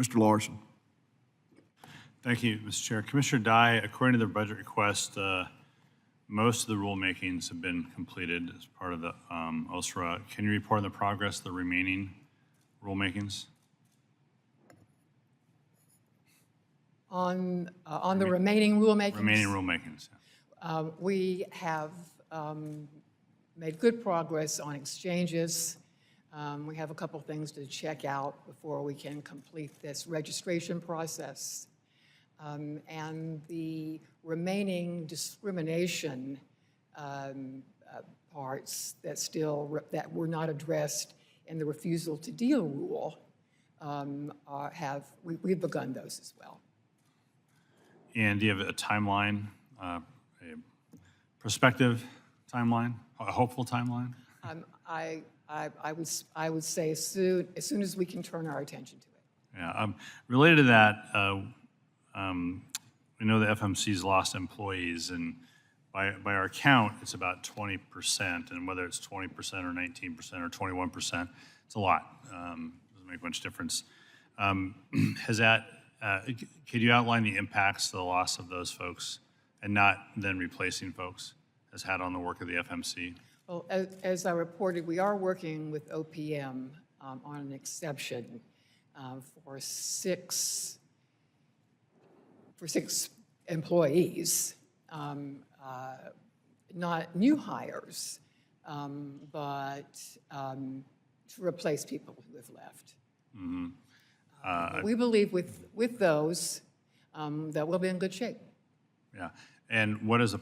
Mr. Larsen. Thank you, Mr. Chair. Commissioner Dye, according to the budget request, most of the rulemakings have been completed as part of the OSRA. Can you report on the progress of the remaining rulemakings? On the remaining rulemakings? Remaining rulemakings. Yeah. We have made good progress on exchanges. We have a couple things to check out before we can complete this registration process. And the remaining discrimination parts that were not addressed in the refusal to deal rule we've begun those as well. And do you have a timeline, a prospective timeline, a hopeful timeline? I would say as soon as we can turn our attention to it. Yeah. Related to that, we know the FMCs lost employees, and by our count, it's about 20%. And whether it's 20% or 19% or 21%, it's a lot. Doesn't make much difference. Has that? Could you outline the impacts the loss of those folks and not then replacing folks has had on the work of the FMC? Well, as I reported, we are working with OPM on an exception for six employees, not new hires, but to replace people who have left. Mm-hmm. We believe with those that we'll be in good shape. Yeah. And what is the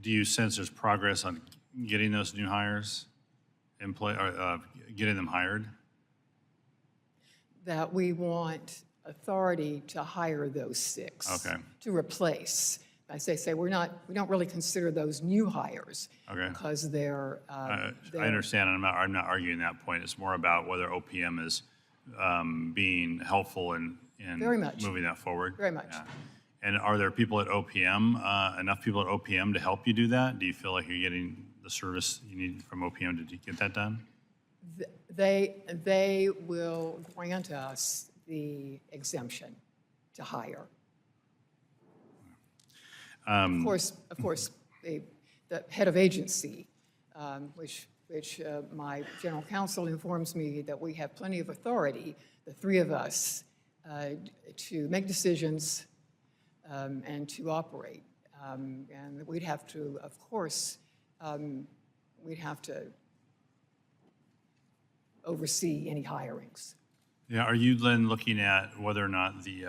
do you sense there's progress on getting those new hires, getting them hired? That we want authority to hire those six to replace. I say we don't really consider those new hires because they're. I understand, and I'm not arguing that point. It's more about whether OPM is being helpful in very much moving that forward. Very much. Yeah. And are there people at OPM, enough people at OPM to help you do that? Do you feel like you're getting the service you need from OPM to get that done? They will grant us the exemption to hire. Of course, the head of agency, which my general counsel informs me that we have plenty of authority, the three of us, to make decisions and to operate. And we'd have to, of course, we'd have to oversee any hirings. Yeah, are you then looking at whether or not the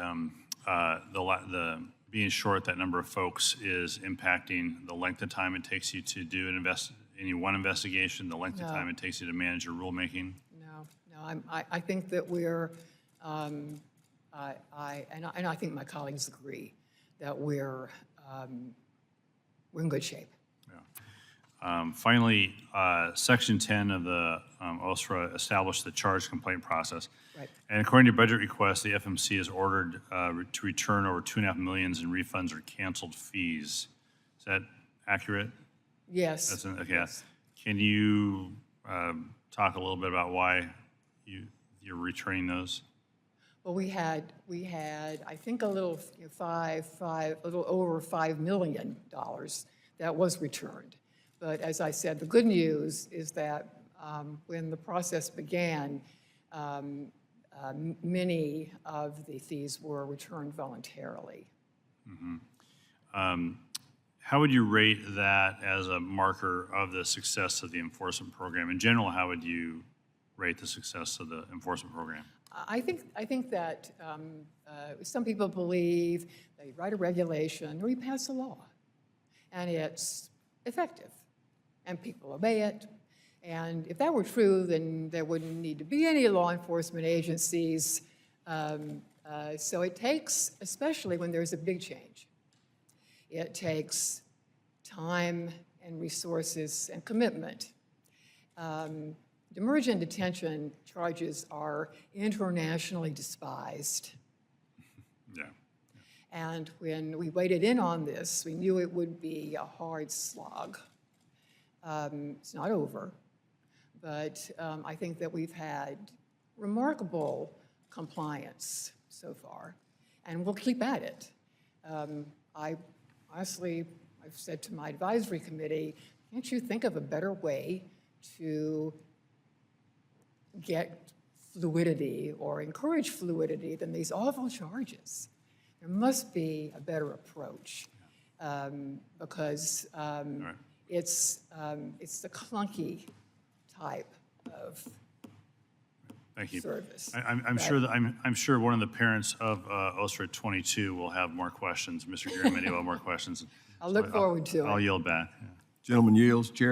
being short that number of folks is impacting the length of time it takes you to do any one investigation, the length of time it takes you to manage your rulemaking? No, I think that we're, and I think my colleagues agree that we're in good shape. Yeah. Finally, Section 10 of the OSRA established the charge complaint process. Right. And according to your budget request, the FMC is ordered to return over $2.5 million in refunds or canceled fees. Is that accurate? Yes. Okay. Yes. Can you talk a little bit about why you're returning those? Well, we had I think a little over $5 million that was returned. But as I said, the good news is that when the process began, many of the fees were returned voluntarily. Mm-hmm. How would you rate that as a marker of the success of the enforcement program? In general, how would you rate the success of the enforcement program? I think that some people believe they write a regulation or you pass a law, and it's effective, and people obey it. And if that were true, then there wouldn't need to be any law enforcement agencies. So it takes, especially when there's a big change, it takes time and resources and commitment. Demurrage and detention charges are internationally despised. Yeah. And when we waded in on this, we knew it would be a hard slog. It's not over, but I think that we've had remarkable compliance so far, and we'll keep at it. I honestly, I've said to my advisory committee, can't you think of a better way to get fluidity or encourage fluidity than these awful charges? There must be a better approach, because it's the clunky type of Thank you. service. I'm sure that, I'm sure one of the parents of OSRA 22 will have more questions. Mr. Garamendi will have more questions. I'll look forward to it. I'll yield back. Gentleman yields. Chair